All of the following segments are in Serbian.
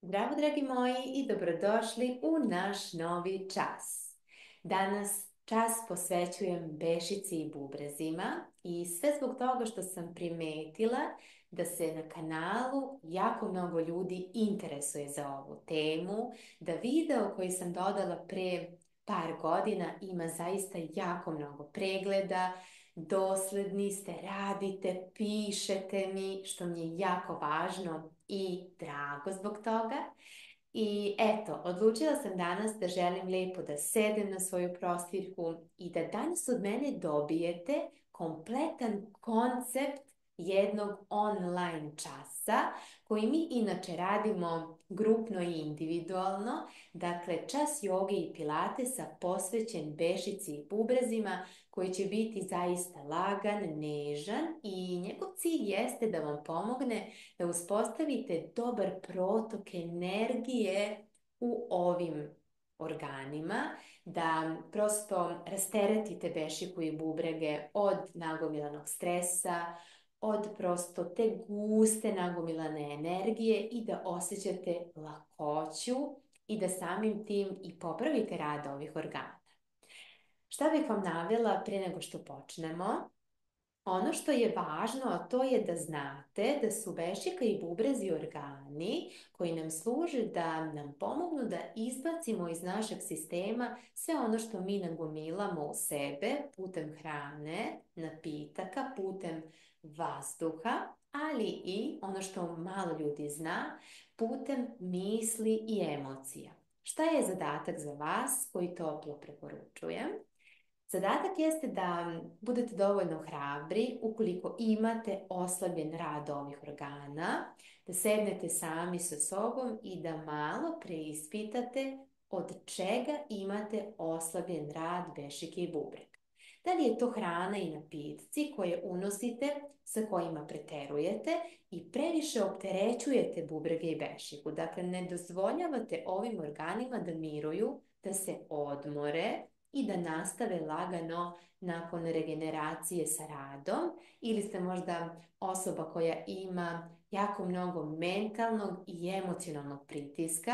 Zdravo, dragi moji, i dobrodošli u naš novi čas. Danas čas posvećujem bešici i bubrezima i sve zbog toga što sam primetila da se na kanalu jako mnogo ljudi interesuje za ovu temu, da video koji sam dodala pre par godina ima zaista jako mnogo pregleda, dosledni ste, radite, pišete mi, što mi je jako važno i drago zbog toga. I eto, odlučila sam danas da želim lijepo da sedem na svoju prostirku i da danas od mene dobijete kompletan koncept jednog online časa koji mi inače radimo grupno i individualno. Dakle, čas joge i pilatesa posvećen bešici i bubrezima koji će biti zaista lagan, nežan i njegov cilj jeste da vam pomogne da uspostavite dobar protok energije u ovim organima, da prosto rasteretite bešiku i bubrege od nagomilanog stresa, od prosto te guste nagomilane energije i da osjećate lakoću i da samim tim i popravite rad ovih organa. Šta bih vam navela pre nego što počnemo? Ono što je važno, to je da znate da su bešika i bubrezi organi koji nam služe da nam pomognu da izbacimo iz našeg sistema sve ono što mi nagomilamo u sebe putem hrane, napitaka, putem vazduha, ali i ono što malo ljudi zna, putem misli i emocija. Šta je zadatak za vas koji toplo preporučujem? Zadatak jeste da budete dovoljno hrabri ukoliko imate oslabljen rad ovih organa, da sednete sami sa sobom i da malo preispitate od čega imate oslabljen rad bešike i bubrega. Da li je to hrana i napitci koje unosite, sa kojima preterujete i previše opterećujete bubrege i bešiku. Dakle, ne dozvoljavate ovim organima da miruju, da se odmore i da nastave lagano nakon regeneracije sa radom, ili ste možda osoba koja ima jako mnogo mentalnog i emocionalnog pritiska,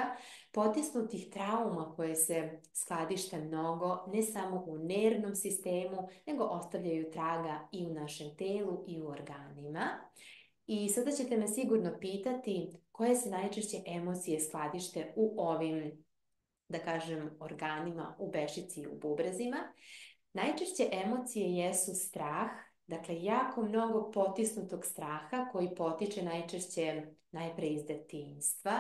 potisnutih trauma koje se skladište mnogo, ne samo u nervnom sistemu, nego ostavljaju traga i u našem telu i u organima. I sada ćete me sigurno pitati koje se najčešće emocije skladište u ovim, da kažem, organima u bešici i u bubrezima. Najčešće emocije jesu strah, dakle jako mnogo potisnutog straha koji potiče najpre iz detinjstva,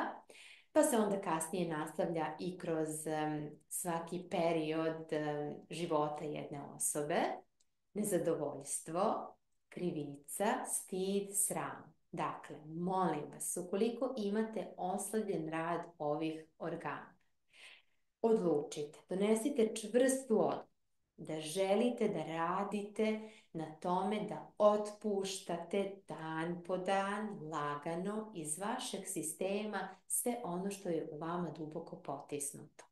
pa se onda kasnije nastavlja i kroz svaki period života jedne osobe. Nezadovoljstvo, krivica, stid, sram. Dakle, molim vas, ukoliko imate oslabljen rad ovih organa, odlučite, donesite čvrstu odluku da želite da radite na tome da otpuštate dan po dan, lagano iz vašeg sistema sve ono što je u vama duboko potisnuto.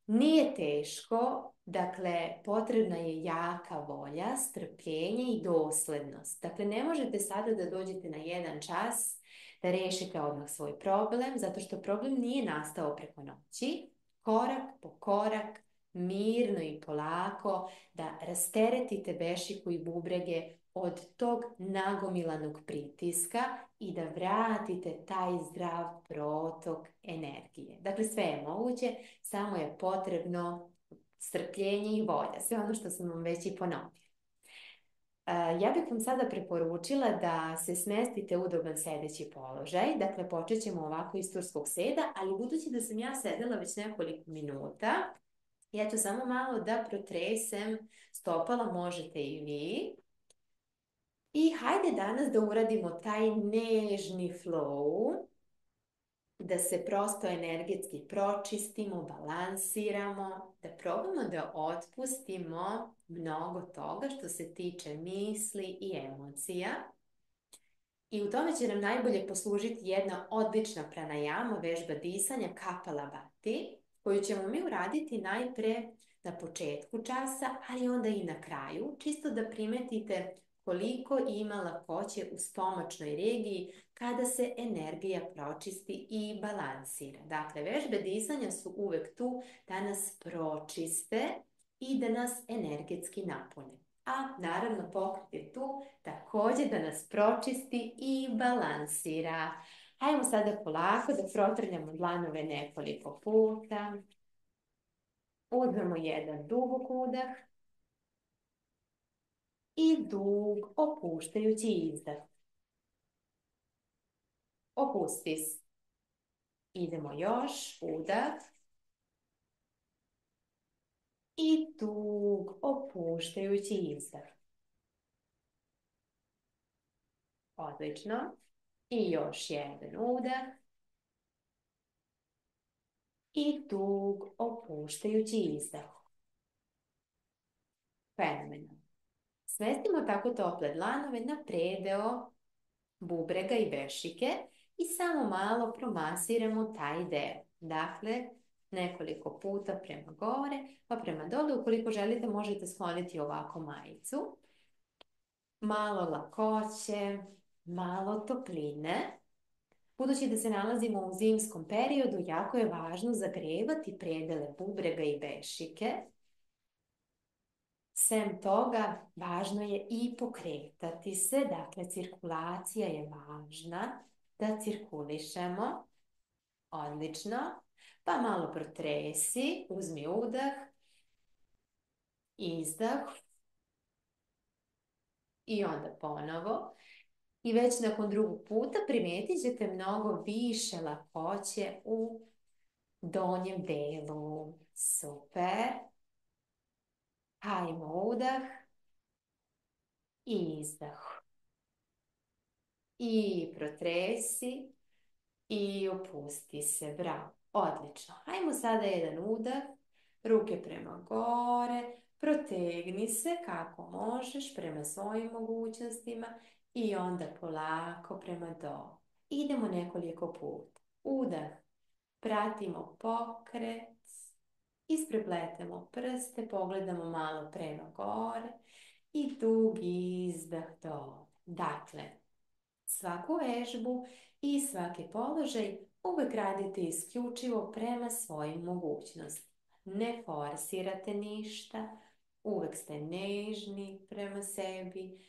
Nije teško, dakle potrebna je jaka volja, strpljenje i doslednost. Dakle, ne možete sada da dođete na jedan čas da rešite odmah svoj problem, zato što problem nije nastao preko noći. Korak po korak, mirno i polako da rasteretite bešiku i bubrege od tog nagomilanog pritiska i da vratite taj zdrav protok energije. Dakle, sve je moguće, samo je potrebno strpljenje i volja, sve ono što sam vam već i ponovila. Ja bih vam sada preporučila da se smestite u udoban sedeći položaj. Dakle, počet ćemo ovako iz turskog seda, ali budući da sam ja sedela već nekoliko minuta, ja ću samo malo da protresem stopala, možete i vi. I hajde danas da uradimo taj nežni flow, da se prosto energetski pročistimo, balansiramo, da probamo da otpustimo mnogo toga što se tiče misli i emocija. I u tome će nam najbolje poslužiti jedna odlična pranajama, vežba disanja Kapalabhati, koju ćemo mi uraditi najpre na početku časa, ali onda i na kraju, čisto da primetite koliko ima lakoće u stomačnoj regiji kada se energija pročisti i balansira. Dakle, vežbe dizanja su uvek tu da nas pročiste i da nas energetski napune. A naravno pokret je tu takođe da nas pročisti i balansira. Hajmo sada polako da protrljamo dlanove nekoliko puta. Uzmemo jedan dubok udah i dug opuštajući izdah. Opusti se. Idemo još, udah i dug opuštajući izdah. Odlično. I još jedan udah i dug opuštajući izdah. Fenomenalno. Smestimo tako tople dlanove na predeo bubrega i bešike i samo malo promasiramo taj deo. Dakle, nekoliko puta prema gore, pa prema dole. Ukoliko želite, možete skloniti ovako majicu. Malo lakoće, malo topline. Budući da se nalazimo u zimskom periodu, jako je važno zagrevati predele bubrega i bešike. Sem toga, važno je i pokretati se, dakle cirkulacija je važna, da cirkulišemo. Odlično. Pa malo protresi, uzmi udah, izdah i onda ponovo. I već nakon drugog puta primetit ćete mnogo više lakoće u donjem delu. Super. Hajmo udah i izdah. I protresi i opusti se. Bravo. Odlično. Hajmo sada jedan udah. Ruke prema gore. Protegni se kako možeš prema svojim mogućnostima i onda polako prema dole. Idemo nekoliko puta. Udah. Pratimo pokret. Isprepletemo prste, pogledamo malo prema gore i dugi izdah dole. Dakle, svaku vežbu i svaki položaj uvek radite isključivo prema svojim mogućnostima. Ne forsirate ništa, uvek ste nežni prema sebi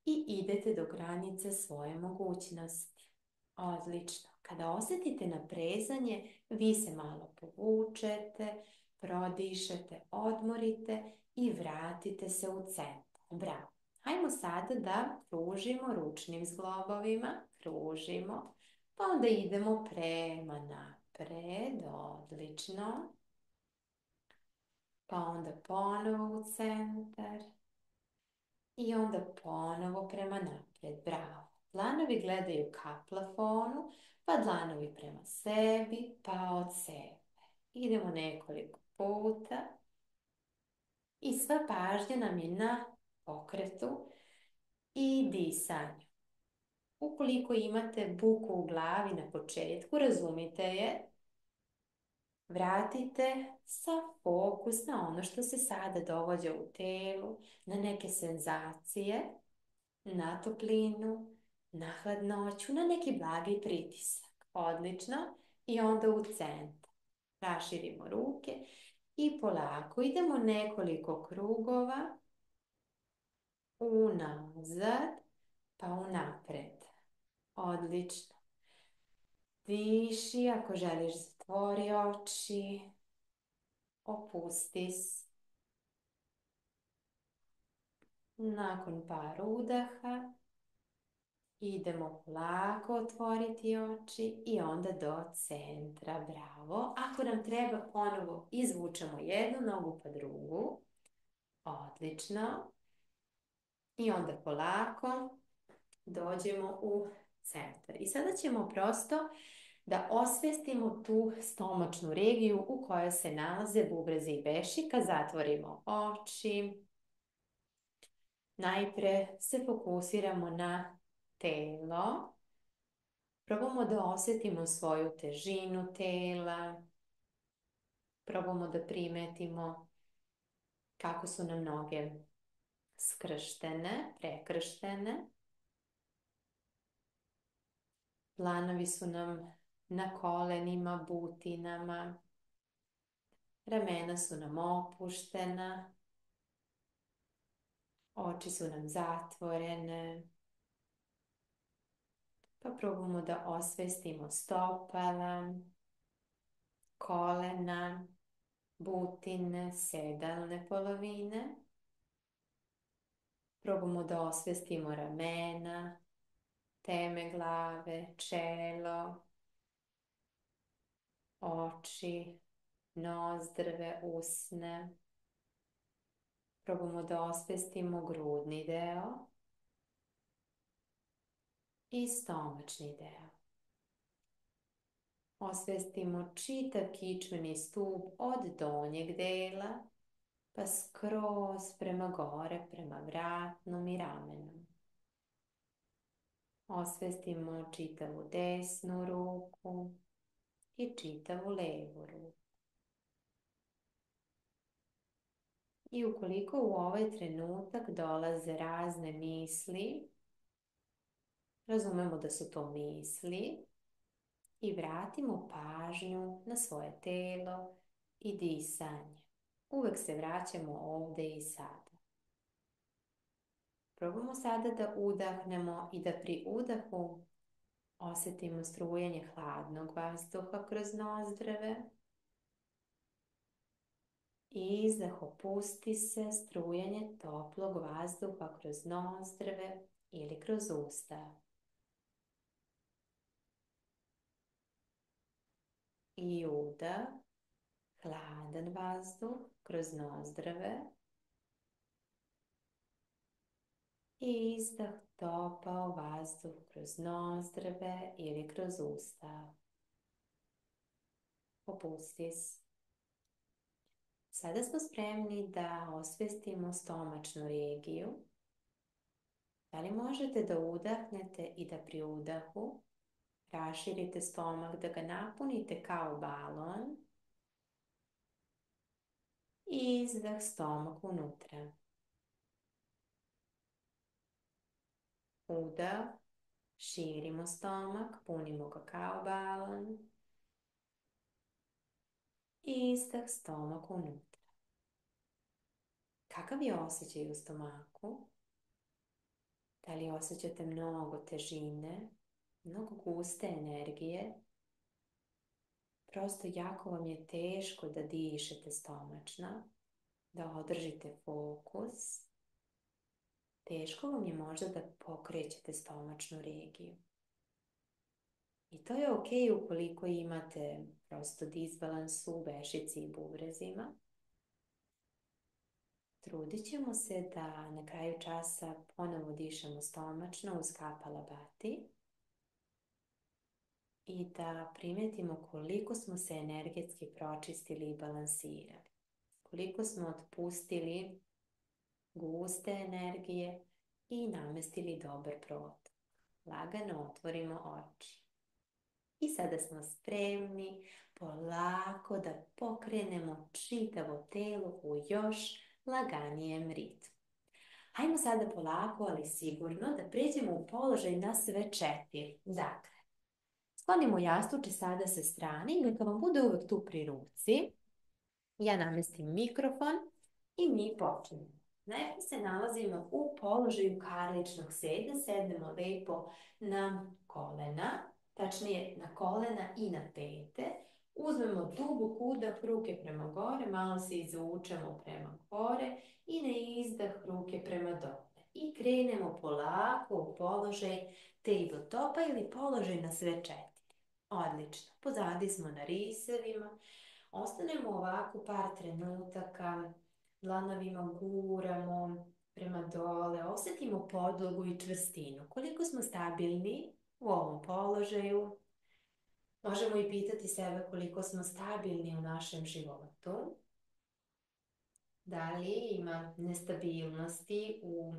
i idete do granice svoje mogućnosti. Odlično. Kada osjetite naprezanje, vi se malo povučete, prodišete, odmorite i vratite se u centar. Bravo. Hajmo sada da kružimo ručnim zglobovima. Kružimo. Pa onda idemo prema napred. Odlično. Pa onda ponovo u centar. I onda ponovo prema napred. Bravo. Dlanovi gledaju ka plafonu, pa dlanovi prema sebi, pa od sebe. Idemo nekoliko puta. I sva pažnja nam je na pokretu i disanju. Ukoliko imate buku u glavi na početku, razumite je, vratite sa fokus na ono što se sada događa u telu, na neke senzacije, na toplinu, na hladnoću, na neki blagi pritisak. Odlično. I onda u centar. Raširimo ruke i polako idemo nekoliko krugova unazad pa unapred. Odlično. Diši, ako želiš zatvori oči, opusti se. Nakon par udaha idemo polako otvoriti oči i onda do centra. Bravo. Ako nam treba, ponovo izvučemo jednu nogu pa drugu. Odlično. I onda polako dođemo u centar. I sada ćemo prosto da osvestimo tu stomačnu regiju u kojoj se nalaze bubrezi i bešika. Zatvorimo oči. Najpre se fokusiramo na telo. Probamo da osjetimo svoju težinu tela. Probamo da primetimo kako su nam noge skrštene, prekrštene. Dlanovi su nam na kolenima, butinama. Ramena su nam opuštena. Oči su nam zatvorene. Pa probamo da osvestimo stopala, kolena, butine, sedalne polovine. Probamo da osvestimo ramena, teme glave, čelo, oči, nozdrve, usne. Probamo da osvestimo grudni deo i stomačni deo. Osvestimo čitav kičmeni stup od donjeg dela pa skroz prema gore, prema vratnom i ramenom. Osvestimo čitavu desnu ruku i čitavu levu ruku. I ukoliko u ovaj trenutak dolaze razne misli, razumemo da su to misli i vratimo pažnju na svoje telo i disanje. Uvek se vraćamo ovde i sada. Probamo sada da udahnemo i da pri udahu osetimo strujanje hladnog vazduha kroz nozdrve. Izdah, opusti se strujanje toplog vazduha kroz nozdrve ili kroz usta. I udah, hladan vazduh kroz nozdrve. I izdah, topao vazduh kroz nozdrve ili kroz usta. Opusti se. Sada smo spremni da osvestimo stomačnu regiju. Da li možete da udahnete i da pri udahu raširite stomak, da ga napunite kao balon i izdah, stomak unutra. Udah, širimo stomak, punimo ga kao balon i izdah, stomak unutra. Kakav je osjećaj u stomaku? Da li osjećate mnogo težine, mnogo guste energije? Prosto jako vam je teško da dišete stomačno, da održite fokus. Teško vam je možda da pokrećete stomačnu regiju. I to je ok ukoliko imate prosto disbalans u vešici i bubrezima. Trudit ćemo se da na kraju časa ponovo dišemo stomačno uz Kapalabhati i da primetimo koliko smo se energetski pročistili i balansirali. Koliko smo otpustili guste energije i namestili dobar protok. Lagano otvorimo oči. I sada smo spremni polako da pokrenemo čitavo telo u još laganijem ritmu. Hajmo sada polako, ali sigurno, da pređemo u položaj na sve 4. Dakle, sklonimo jastuče sada sa strane i neka vam bude uvek tu pri ruci. Ja namestim mikrofon i mi počnemo. Najprej se nalazimo u položaju karličnog seda, sednemo lepo na kolena, tačnije na kolena i na pete. Uzmemo dubok udah, ruke prema gore, malo se izvučemo prema gore i na izdah ruke prema dole. I krenemo polako u položaj tabletopa ili položaj na sve 4. Odlično. Pozadi smo na risevima. Ostanemo ovako par trenutaka, dlanovima guramo prema dole, osjetimo podlogu i čvrstinu. Koliko smo stabilni u ovom položaju? Možemo i pitati sebe koliko smo stabilni u našem životu. Da li ima nestabilnosti u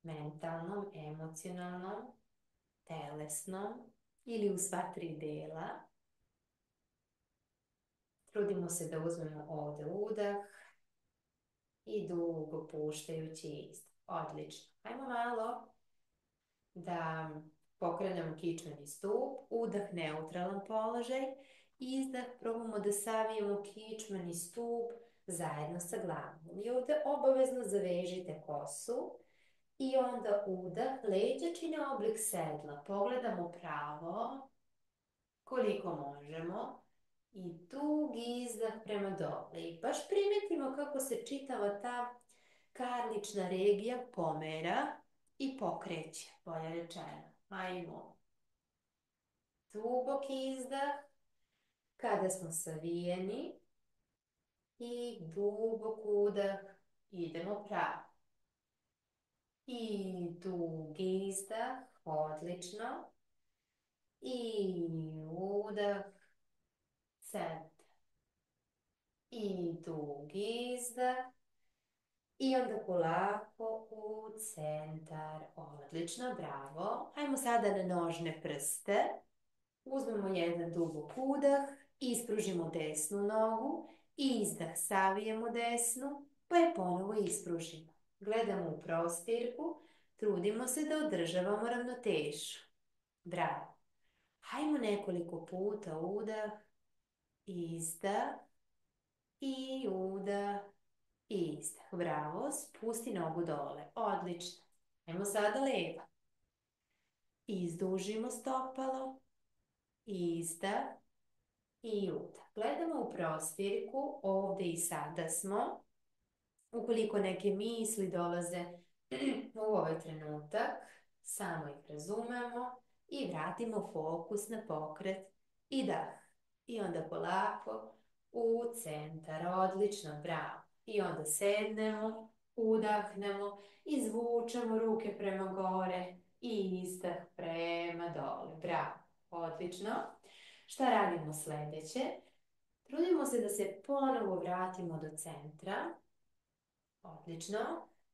mentalnom, emocionalnom, telesnom ili u sva 3 dela? Trudimo se da uzmemo ovde udah i dugo puštajući izdah. Odlično. Hajmo malo da pokrenemo kičmeni stup, udah neutralan položaj, izdah probamo da savijemo kičmeni stup zajedno sa glavom. I ovdje obavezno zavežite kosu i onda udah, leđa čine oblik sedla, pogledamo pravo koliko možemo i dug izdah prema dole. I baš primetimo kako se čitava ta karlična regija pomera i pokreće, bolje rečeno. Ajmo. Dubok izdah kada smo savijeni i dubok udah, idemo pravo. I dug izdah, odlično. I udah, centar. I dug izdah. I onda polako u centar. Odlično, bravo. Hajmo sada na nožne prste. Uzmemo jedan dubok udah, ispružimo desnu nogu, izdah, savijemo desnu, pa je ponovo ispružimo. Gledamo u prostirku, trudimo se da održavamo ravnotežu. Bravo. Hajmo nekoliko puta udah, izdah i udah, izdah. Bravo, spusti nogu dole. Odlično. Hajmo sada leva. Izdužimo stopalo, izdah i udah. Gledamo u prostirku, ovdje i sada smo. Ukoliko neke misli dolaze u ovaj trenutak, samo ih razumemo i vratimo fokus na pokret i dah. I onda polako u centar, odlično, bravo. I onda sednemo, udahnemo, izvučemo ruke prema gore i izdah prema dole, bravo, odlično. Šta radimo sljedeće? Trudimo se da se ponovo vratimo do centra. Odlično.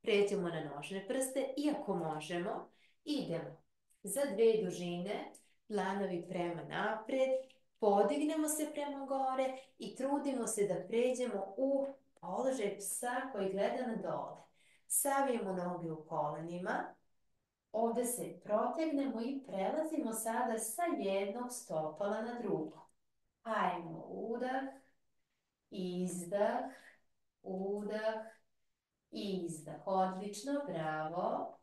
Pređemo na nožne prste i ako možemo, idemo za dve dužine, dlanovi prema napred, podignemo se prema gore i trudimo se da pređemo u položaj psa koji gleda na dole. Savijemo noge u kolenima, ovdje se protegnemo i prelazimo sada sa jednog stopala na drugo. Hajmo, udah, izdah, udah, izdah. Odlično, bravo.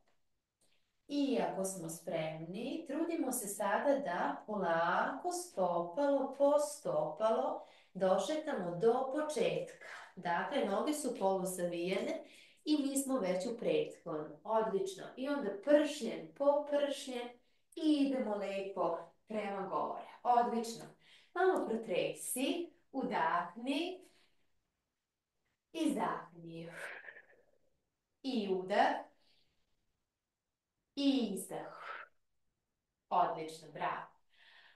I ako smo spremni, trudimo se sada da polako stopalo po stopalo došetamo do početka. Dakle, noge su polusavijene i mi smo već u pretklonu. Odlično. I onda pršnjen po pršnjen i idemo lepo prema gore. Odlično. Malo protresi, udahni, izdahni. I udah. I izdah. Odlično, bravo.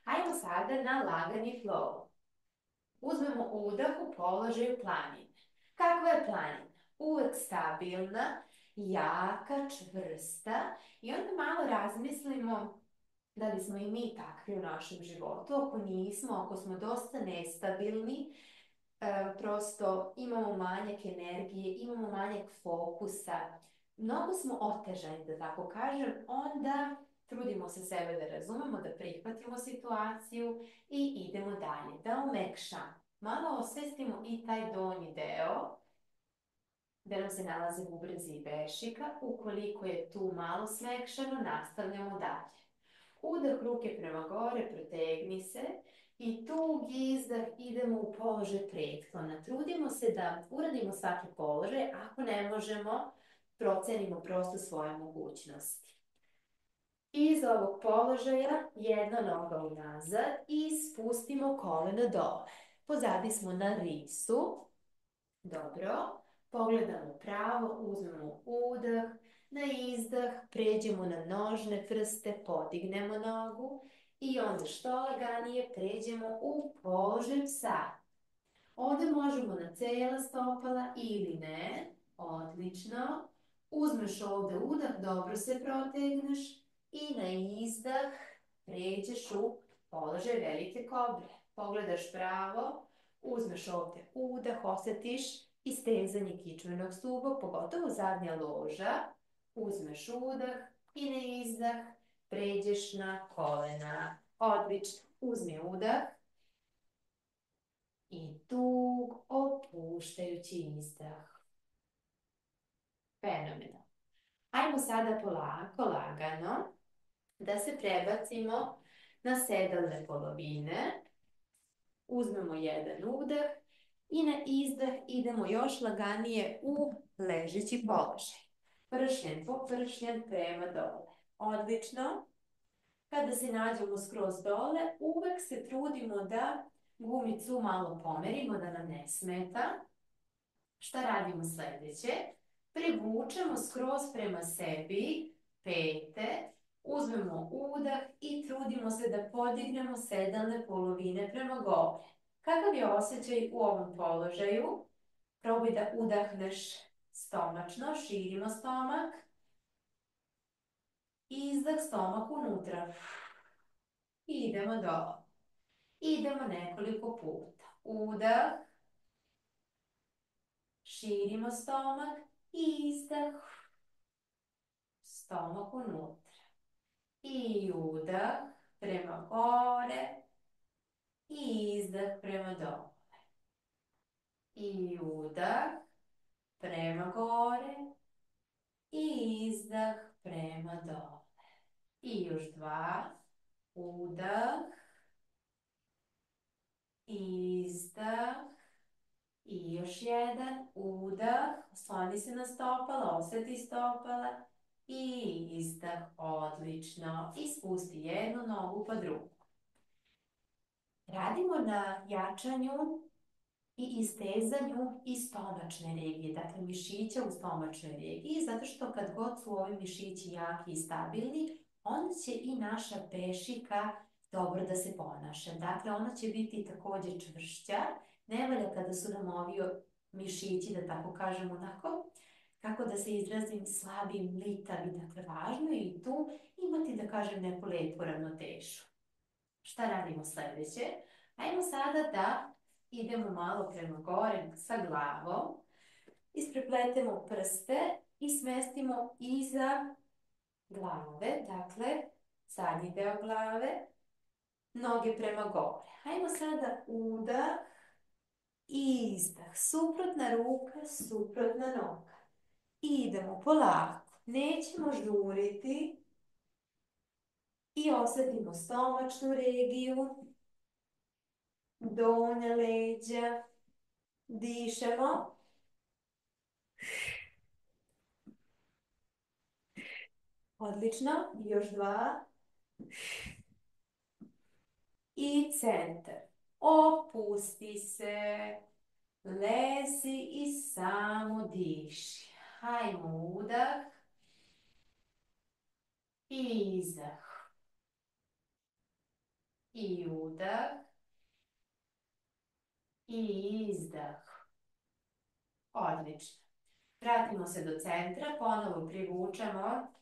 Hajmo sada na lagani flow. Uzmemo udah u položaju planine. Kakva je planina? Uvek stabilna, jaka, čvrsta i onda malo razmislimo da li smo i mi takvi u našem životu. Ako nismo, ako smo dosta nestabilni, prosto imamo manjak energije, imamo manjak fokusa, mnogo smo otežani, da tako kažem, onda trudimo se sebe da razumemo, da prihvatimo situaciju i idemo dalje, da omekšamo. Malo osvestimo i taj donji deo, gde nam se nalaze bubrezi i bešika. Ukoliko je tu malo smekšano, nastavljamo dalje. Udah ruke prema gore, protegni se i dug izdah, idemo u položaj pretklona. Trudimo se da uradimo svaki položaj, ako ne možemo, procenimo prosto svoje mogućnosti. Iz ovog položaja jedna noga unazad i spustimo koleno dole. Pozadi smo na risu. Dobro. Pogledamo pravo, uzmemo udah, na izdah pređemo na nožne prste, podignemo nogu i onda što laganije pređemo u položaj psa. Ovdje možemo na cijela stopala ili ne. Odlično. Uzmeš ovdje udah, dobro se protegneš i na izdah pređeš u položaj velike kobre. Pogledaš pravo, uzmeš ovdje udah, osjetiš istezanje kičmenog stuba, pogotovo zadnja loža. Uzmeš udah i na izdah pređeš na kolena. Odlično. Uzmi udah i dug opuštajući izdah. Fenomenalno. Ajmo sada polako, lagano, da se prebacimo na sedalne polovine. Uzmemo jedan udah i na izdah idemo još laganije u ležeći položaj. Pršljen po pršljen prema dole. Odlično. Kada se nađemo skroz dole, uvek se trudimo da gumicu malo pomerimo, da nam ne smeta. Šta radimo sledeće? Privučemo skroz prema sebi pete, uzmemo udah i trudimo se da podignemo sedalne polovine prema gore. Kakav je osjećaj u ovom položaju? Probaj da udahneš stomačno, širimo stomak. Izdah, stomak unutra. Idemo dole. Idemo nekoliko puta. Udah, širimo stomak, izdah, stomak unutra. I udah prema gore, i izdah prema dole. I udah prema gore, i izdah prema dole. I još dva. Udah, izdah. I još jedan. Udah, osloni se na stopala, oseti stopala. I izdah, odlično. I spusti jednu nogu pa drugu. Radimo na jačanju i istezanju i stomačne regije, dakle mišića u stomačnoj regiji, zato što kad god su ovi mišići jaki i stabilni, onda će i naša pešika dobro da se ponaša. Dakle, ona će biti takođe čvršća, ne valja kada su nam ovi mišići, da tako kažemo, onako, kako da se izrazim, slabi, mlitavi, dakle, važno je i tu imati, da kažem, neku lepu ravnotežu. Šta radimo sledeće? Ajmo sada da idemo malo prema gore sa glavom, isprepletemo prste i smestimo iza glave, dakle, zadnji deo glave, noge prema gore. Hajmo sada udah, izdah, suprotna ruka, suprotna noga. Idemo polako, nećemo žuriti i osetimo stomačnu regiju, donja leđa, dišemo. Odlično, još dva. I centar. Opusti se, lezi i samo diši. Hajmo udah. I izdah. I udah. I izdah. Odlično. Vratimo se do centra, ponovo privučemo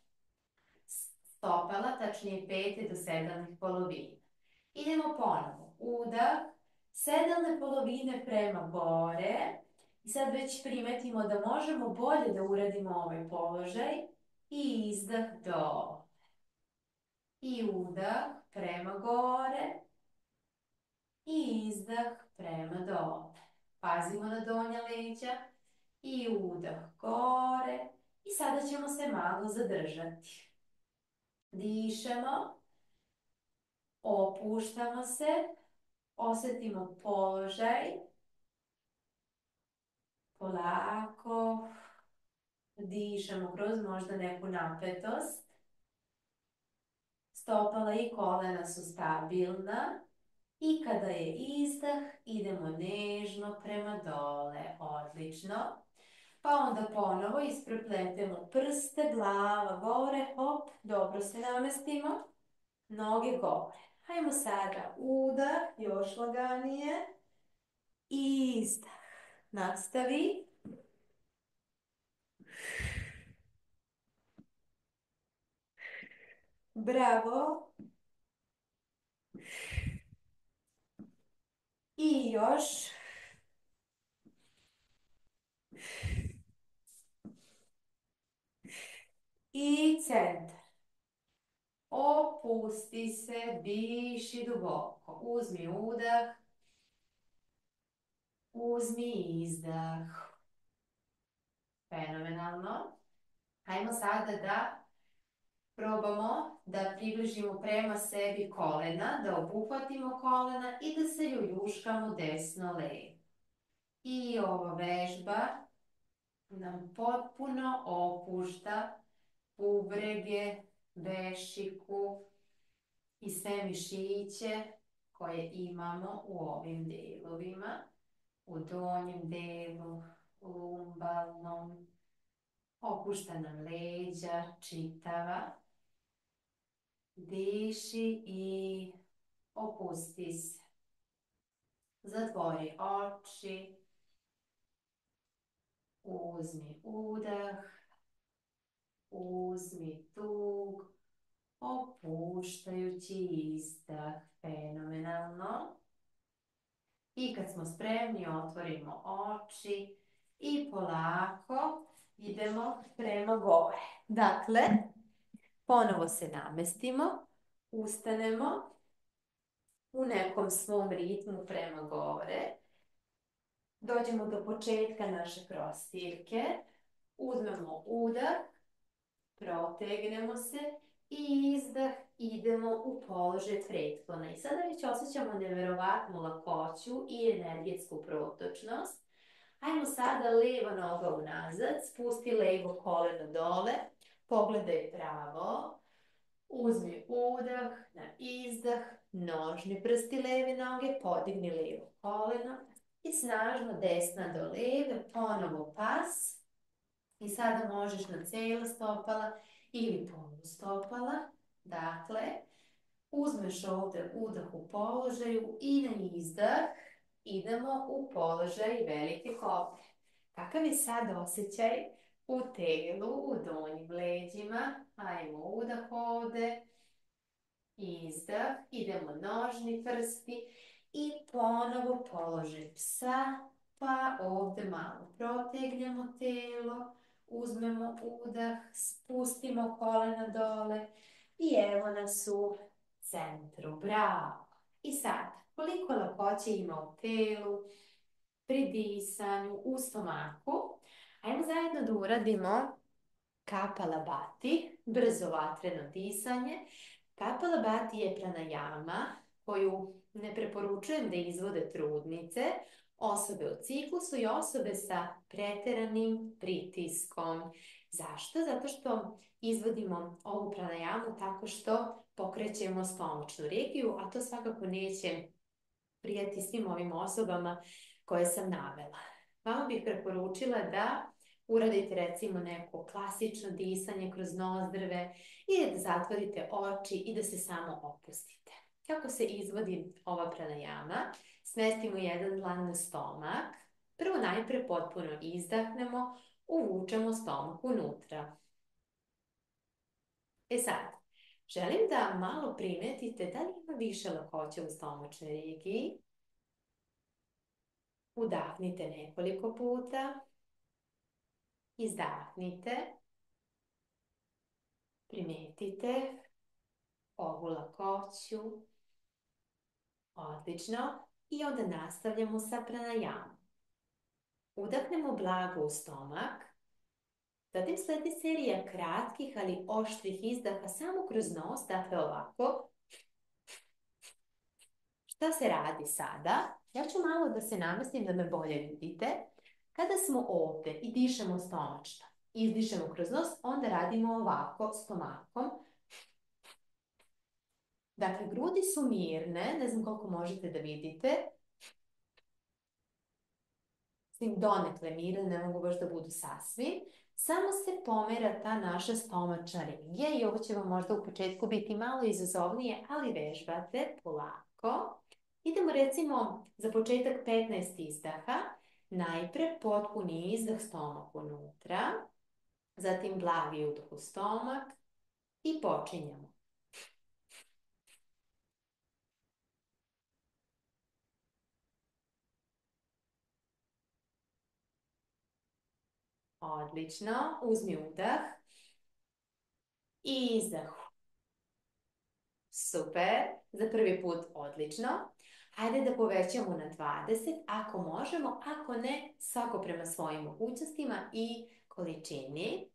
stopala, tačnije pete do sedalnih polovina. Idemo ponovo. Udah, sedalne polovine prema gore. I sad već primetimo da možemo bolje da uradimo ovaj položaj. I izdah do. I udah prema gore. I izdah prema dole. Pazimo na donja leđa. I udah gore. I sada ćemo se malo zadržati. Dišemo. Opuštamo se. Osetimo položaj. Polako. Dišemo kroz možda neku napetost. Stopala i kolena su stabilna. I kada je izdah, idemo nežno prema dole. Odlično. Pa onda ponovo isprepletemo prste, glava gore, hop, dobro se namestimo. Noge gore. Hajmo sada udah, još laganije. Izdah. Nastavi. Bravo. I još. I centar. Opusti se, diši duboko. Uzmi udah, uzmi izdah. Fenomenalno. Hajmo sada da probamo da približimo prema sebi kolena, da obuhvatimo kolena i da se ljuljuškamo desno-levo. I ova vežba nam potpuno opušta bubrege, bešiku i sve mišiće koje imamo u ovim delovima, u donjem delu, lumbalnom, opušta nam leđa, čitava. Diši i opusti se. Zatvori oči, uzmi udah, uzmi dug, opuštajući izdah. Fenomenalno. I kad smo spremni, otvorimo oči i polako idemo prema gore. Dakle, ponovo se namestimo, ustanemo u nekom svom ritmu prema gore. Dođemo do početka naše prostirke, uzmemo udah, protegnemo se i izdah, idemo u položaj pretklona. I sada već osjećamo neverovatnu lakoću i energetsku protočnost. Hajmo sada levo noga unazad, spusti levo koleno dole, pogledaj pravo, uzmi udah, na izdah, nožni prsti leve noge, podigni levo koleno i snažno desna do leve, ponovo pas. I sada možeš na cijela stopala ili polu stopala. Dakle, uzmeš ovdje udah u položaju i na izdah idemo u položaj velike kobre. Kakav je sad osjećaj u telu, u donjim leđima? Ajmo udah ovdje, izdah, idemo nožni prsti i ponovo položaj psa, pa ovdje malo protegnemo telo, uzmemo udah, spustimo kolena dole i evo nas u centru. Bravo! I sad, koliko lakoće ima u telu, pri disanju, u stomaku. Ajmo zajedno da uradimo Kapalabhati, brzo vatreno disanje. Kapalabhati je pranajama koju ne preporučujem da izvode trudnice, osobe u ciklusu i osobe sa preteranim pritiskom. Zašto? Zato što izvodimo ovu pranajamu tako što pokrećemo stomačnu regiju, a to svakako neće prijati svim ovim osobama koje sam navela. Vama bih preporučila da uradite recimo neko klasično disanje kroz nozdrve ili da zatvorite oči i da se samo opustite. Kako se izvodi ova pranajama? Smestimo jedan dlan na stomak. Prvo najpre potpuno izdahnemo, uvučemo stomak unutra. E sad, želim da malo primetite da li ima više lakoće u stomačnoj regiji. Udahnite nekoliko puta. Izdahnite. Primetite ovu lakoću. Odlično. I onda nastavljamo sa pranajamom. Udahnemo blago u stomak. Zatim sledi serija kratkih, ali oštrih izdaha samo kroz nos, dakle ovako. Šta se radi sada? Ja ću malo da se namestim da me bolje vidite. Kada smo ovdje i dišemo stomačno, izdišemo kroz nos, onda radimo ovako stomakom. Dakle, grudi su mirne, ne znam koliko možete da vidite. Donekle mirne, ne mogu baš da budu sasvim. Samo se pomera ta naša stomačna regija i ovo će vam možda u početku biti malo izazovnije, ali vežbate polako. Idemo recimo za početak 15 izdaha. Najpre potpuni izdah, stomak unutra, zatim blagi udah u stomak i počinjemo. Odlično, uzmi udah, I izdah. Super, za prvi put odlično. Hajde da povećamo na 20, ako možemo, ako ne, svako prema svojim mogućnostima i količini.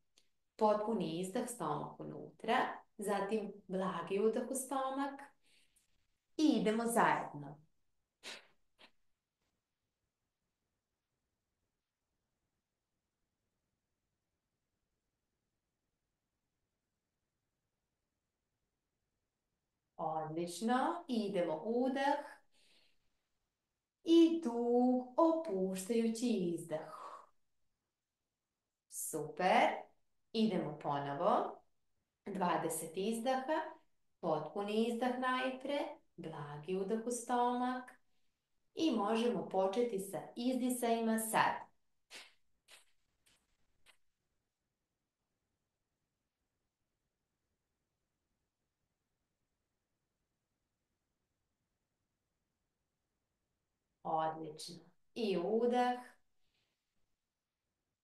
Potpuni izdah, stomak unutra, zatim blagi udah u stomak i idemo zajedno. Odlično, idemo udah i dug opuštajući izdah. Super, idemo ponovo. 20 izdaha, potpuni izdah najpre, blagi udah u stomak i možemo početi sa izdisajima sad. Odlično. I udah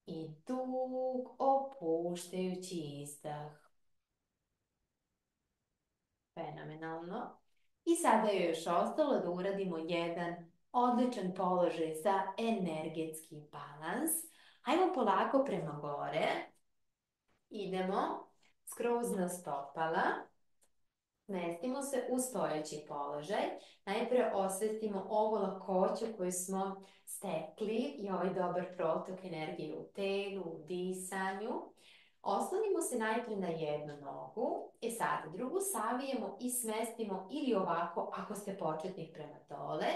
i dug opuštajući izdah. Fenomenalno. I sada je još ostalo da uradimo jedan odličan položaj za energetski balans. Hajmo polako prema gore. Idemo skroz na stopala. Smestimo se u stojeći položaj. Najpre osvestimo ovu lakoću koju smo stekli i ovaj dobar protok energije u telu, u disanju. Oslonimo se najpre na jednu nogu, sad drugu savijemo i smestimo ili ovako ako ste početnik prema dole,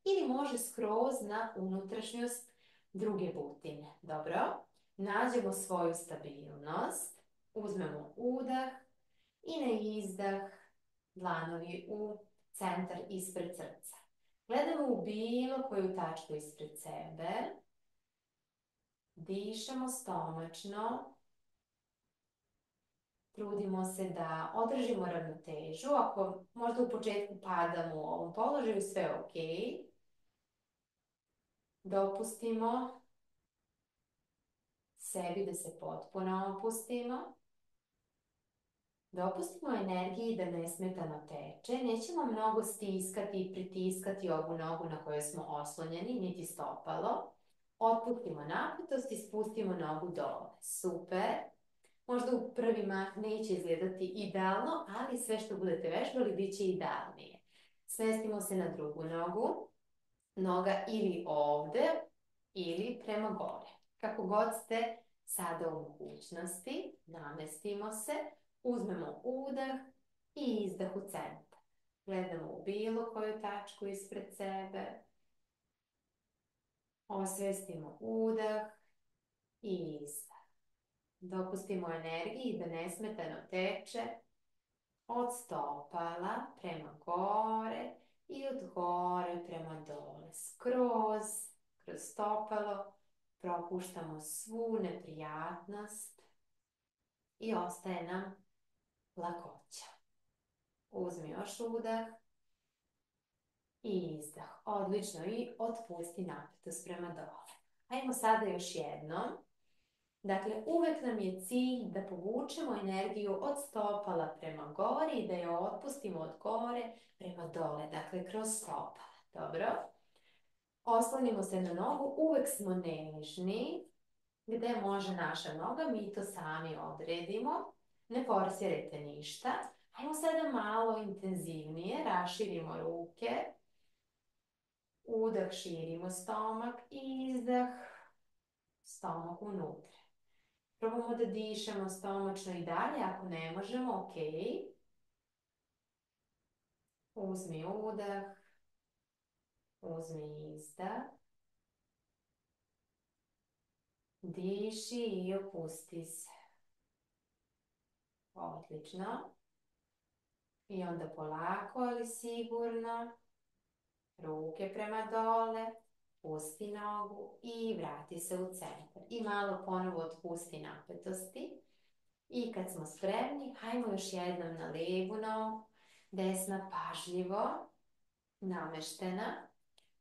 ili može skroz na unutrašnjost druge butine. Dobro, nađemo svoju stabilnost, uzmemo udah i na izdah dlanovi u centar ispred srca. Gledamo u bilo koju tačku ispred sebe, dišemo stomačno, trudimo se da održimo ravnotežu. Ako možda u početku padamo u ovom položaju, sve je ok. Dopustimo sebi da se potpuno opustimo. Dopustimo energiji da nesmetano teče. Nećemo mnogo stiskati i pritiskati ovu nogu na kojoj smo oslonjeni, niti stopalo. Otpustimo napetost i spustimo nogu dole. Super. Možda u prvi mah neće izgledati idealno, ali sve što budete vežbali bit će idealnije. Smestimo se na drugu nogu. Noga ili ovde ili prema gore. Kako god ste sada u mogućnosti, namestimo se, uzmemo udah i izdah u centar. Gledamo u bilo koju tačku ispred sebe. Osvestimo udah i izdah. Dopustimo energiji da nesmetano teče od stopala prema gore i od gore prema dole. Skroz, kroz stopalo, propuštamo svu neprijatnost i ostaje nam lakoća. Uzmi još udah i izdah. Odlično. I otpusti napetost prema dole. Hajmo sada još jednom. Dakle, uvek nam je cilj da povučemo energiju od stopala prema gore i da je otpustimo od gore prema dole, dakle kroz stopala. Dobro? Oslonimo se na nogu, uvek smo nežni. Gde može naša noga, mi to sami odredimo. Ne forsirajte ništa. Hajmo sada malo intenzivnije, raširimo ruke. Udah, širimo stomak, izdah, stomak unutra. Probamo da dišemo stomačno i dalje, ako ne možemo, ok. Uzmi udah, uzmi izdah. Diši i opusti se. Odlično. I onda polako, ali sigurno. Ruke prema dole. Pusti nogu i vrati se u centar. I malo ponovo otpusti napetosti. I kad smo spremni, hajmo još jednom na levu nogu. Desna pažljivo, nameštena.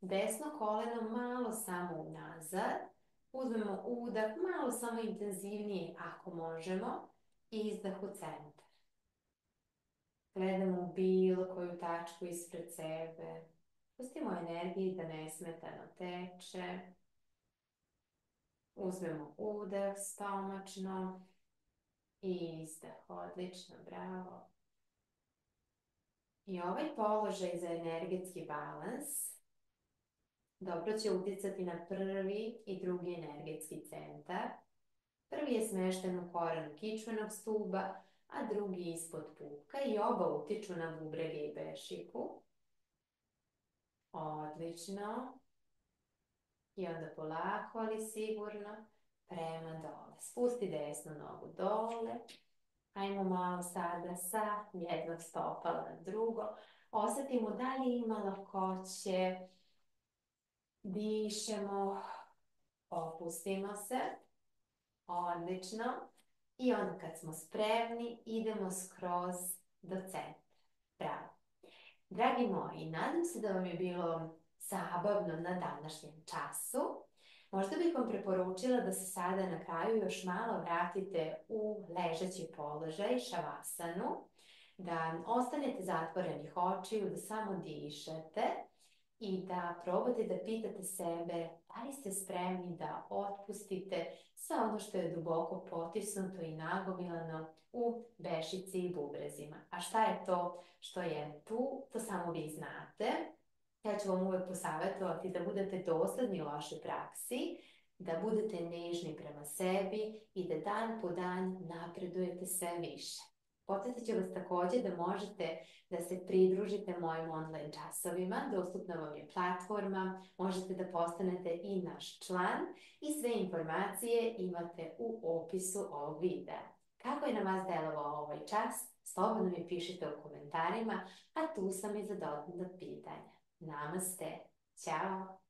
Desno koleno malo samo unazad. Uzmemo udah, malo samo intenzivnije ako možemo. I izdah u centar. Gledamo u bilo koju tačku ispred sebe. Pustimo energiji da nesmetano teče. Uzmemo udah stomačno i izdah. Odlično, bravo. I ovaj položaj za energetski balans dobro će uticati na prvi i drugi energetski centar. Prvi je smešten u korenu kičmenog stuba, a drugi ispod pupka i oba utiču na bubrege i bešiku. Odlično. I onda polako, ali sigurno, prema dole. Spusti desnu nogu dole. Ajmo malo sada sa jednog stopala na drugo. Osetimo da li ima lakoće. Dišemo. Opustimo se. Odlično. I onda kad smo spremni, idemo skroz do centra. Bravo. Dragi moji, nadam se da vam je bilo zabavno na današnjem času. Možda bih vam preporučila da se sada na kraju još malo vratite u ležeći položaj, šavasanu, da ostanete zatvorenih očiju, da samo dišete i da probate da pitate sebe da li ste spremni da otpustite sve ono što je duboko potisnuto i nagomilano u bešici i bubrezima. A šta je to što je tu, to samo vi znate. Ja ću vam uvek posavjetovati da budete dosledni u vašoj praksi, da budete nežni prema sebi i da dan po dan napredujete sve više. Podsjetit ću vas također da možete da se pridružite mojim online časovima, dostupna vam je platforma, možete da postanete i naš član i sve informacije imate u opisu ovog videa. Kako je na vas delovao ovaj čas? Slobodno mi pišite u komentarima, a tu sam i za dodatna pitanja. Namaste. Ćao.